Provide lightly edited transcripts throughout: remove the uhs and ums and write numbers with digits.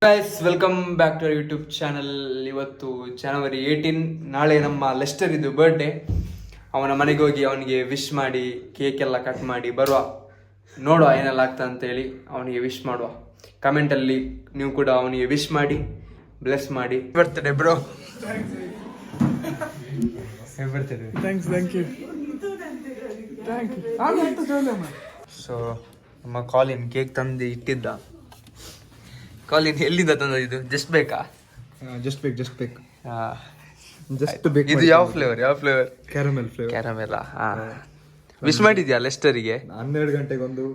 Guys welcome back to YouTube channel. ಇವತ್ತು ಜನವರಿ 18, ನಾಳೆ ನಮ್ಮ ಲೆಸ್ಟರ್ ಇದು ಬರ್ಡೇ. ಅವನ ಮನೆಗೆ ಹೋಗಿ ಅವನಿಗೆ ವಿಶ್ ಮಾಡಿ ಕೇಕ್ ಎಲ್ಲ ಕಟ್ ಮಾಡಿ ಬರುವ, ನೋಡುವ ಏನೆಲ್ಲ ಆಗ್ತದೆ ಅಂತೇಳಿ. ಅವನಿಗೆ ವಿಶ್ ಮಾಡುವ. ಕಮೆಂಟಲ್ಲಿ ನೀವು ಕೂಡ ಅವನಿಗೆ ವಿಶ್ ಮಾಡಿ, ಬ್ಲೆಸ್ ಮಾಡಿ. Birthday bro. ಸೊ ನಮ್ಮ ಕಾಲಿನ್ ಕೇಕ್ ತಂದು ಇಟ್ಟಿದ್ದ. ಕಾಲಿನ್ ಎಲ್ಲಿಂದ ತಂದ? ಇದು ಜಸ್ಟ್ ಬೇಕಾ? ಜಸ್ಟ್ ಬೇಕು. ಇದು ಯಾವ ಫ್ಲೇವರ್? Caramel caramel. ವಿಶ್ ಮಾಡಿದ್ಯಾ ಲೆಸ್ಟರಿಗೆ? 12 ಗಂಟೆಗೊಂದು.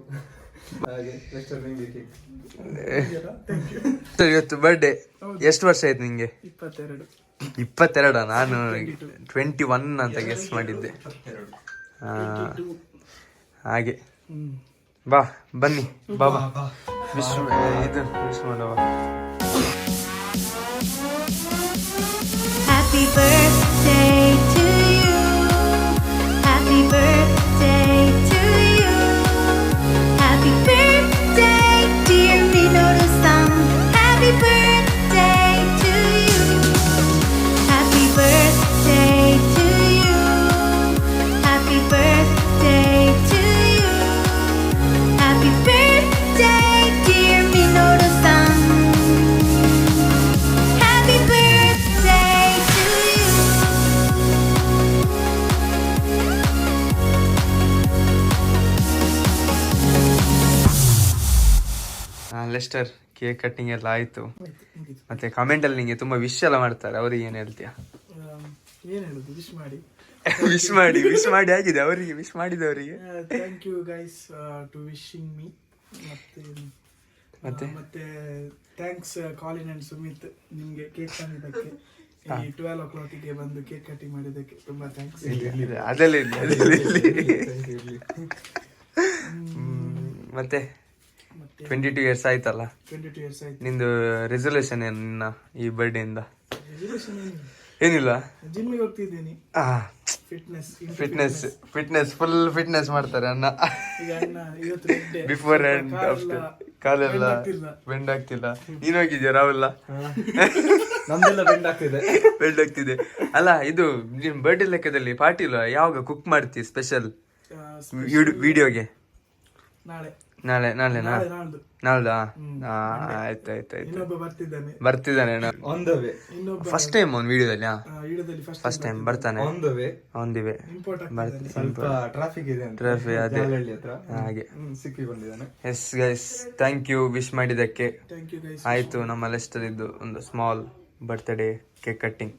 ಇವತ್ತು ಬರ್ಡೇ. ಎಷ್ಟು ವರ್ಷ ಆಯ್ತು ನಿಂಗೆ? 22. ನಾನು 21 ಅಂತ ಗೆಸ್ ಮಾಡಿದ್ದೆ. ಹಾಗೆ ಬಾ, ಬನ್ನಿ ಬಾಬಾ ವಿಶ್ ಮಾಡುವ. Happy birthday to you. Happy birthday to you. Happy birthday dear Minoru-san. Happy birthday to you. Happy birthday to you. Happy birthday to you. Happy birthday dear Minoru-san. Happy birthday to you. Lesser cake cutting ಎಲ್ಲ ಆಯ್ತು. ಮತ್ತೆ comment ಅಲ್ಲಿ ನಿಂಗೆ ತುಂಬಾ wish ಎಲ್ಲ ಮಾಡ್ತಾರೆ. ಅವ್ರಿಗೆ ಏನ್ ಹೇಳ್ತೀಯ? ಏನ್ ಹೇಳುದು, ವಿಶ್ ಮಾಡಿ ವಿಶ್ ಮಾಡಿ ಆಗಿದೆ ಅವರಿಗೆ. ವಿಶ್ ಮಾಡಿದವರಿಗೆ thank you guys to wishing me. ಮತ್ತೆ ಥ್ಯಾಂಕ್ಸ್ ಕಾಲಿನ್ ಅಂಡ್ ಸುಮಿತ್, ನಿಮ್ಗೆ ಕೇಕ್ ತಂದಿದ್ದಕ್ಕೆ, ಈ 12 o'clockಗೆ ಬಂದು ಕೇಕ್ ಕಟಿಂಗ್ ಮಾಡಿದ್ದಕ್ಕೆ ತುಂಬಾ ಥ್ಯಾಂಕ್ಸ್. ಅದರಲ್ಲಿ ಮತ್ತೆ 22 years ಆಯ್ತಲ್ಲ. 22 years ಆಯ್ತು. ನಿಂದು ರೆಸಲ್ಯೂಷನ್ ಏನು ನಿನ್ನ ಈ ಬರ್ಡೇ ಇಂದ? ಏನಿಲ್ಲ, ಜಿಮ್ಮಿಗೆ ಹೋಗ್ತಿದ್ದೀನಿ. ಫಿಟ್ನೆಸ್ ಫುಲ್ ಫಿಟ್ನೆಸ್ ಮಾಡ್ತಾರೆ ಅಣ್ಣ. ಈಗ ಅಣ್ಣ ಇವತ್ತು ಬಿಫೋರ್ ಅಂಡ್ ಆಫ್ಟರ್ ಕಾಲೆಲ್ಲ ಬೆಂಡ್ ಆಗ್ತಿಲ್ಲ. ನೀನ್ ಹೋಗಿದ್ಯಾ ರಾಹುಲ್? ನಮ್ದೆಲ್ಲ ಬೆಂಡ್ ಆಗ್ತಿದೆ. ಅಲ್ಲ, ಇದು ನಿನ್ ಬರ್ಡೇ ಲೆಕ್ಕದಲ್ಲಿ ಪಾರ್ಟಿ ಇಲ್ಲ? ಯಾವಾಗ ಕುಕ್ ಮಾಡ್ತಿ ಸ್ಪೆಷಲ್ ವಿಡಿಯೋಗೆ? ನಾಳೆ ನಾಳ್ದಾ? ಆಯ್ತಾಯ್ತು. ಬರ್ತಿದ್ದಾನೆ. ಫಸ್ಟ್ ಟೈಮ್ ಅವ್ನು ವಿಡಿಯೋದಲ್ಲಿ. ಫಸ್ಟ್ ಟೈಮ್ ಬರ್ತಾನೆ. ಟ್ರಾಫಿಕ್ ಅದೇ ಹಾಗೆ. Yes guys, thank you wish ಮಾಡಿದ್ದಕ್ಕೆ. ಆಯ್ತು, ನಮ್ಮ ಲೆಸ್ಟರ್ ಇದ್ದು ಒಂದು ಸ್ಮಾಲ್ ಬರ್ತ್ಡೇ ಕೇಕ್ ಕಟ್ಟಿಂಗ್.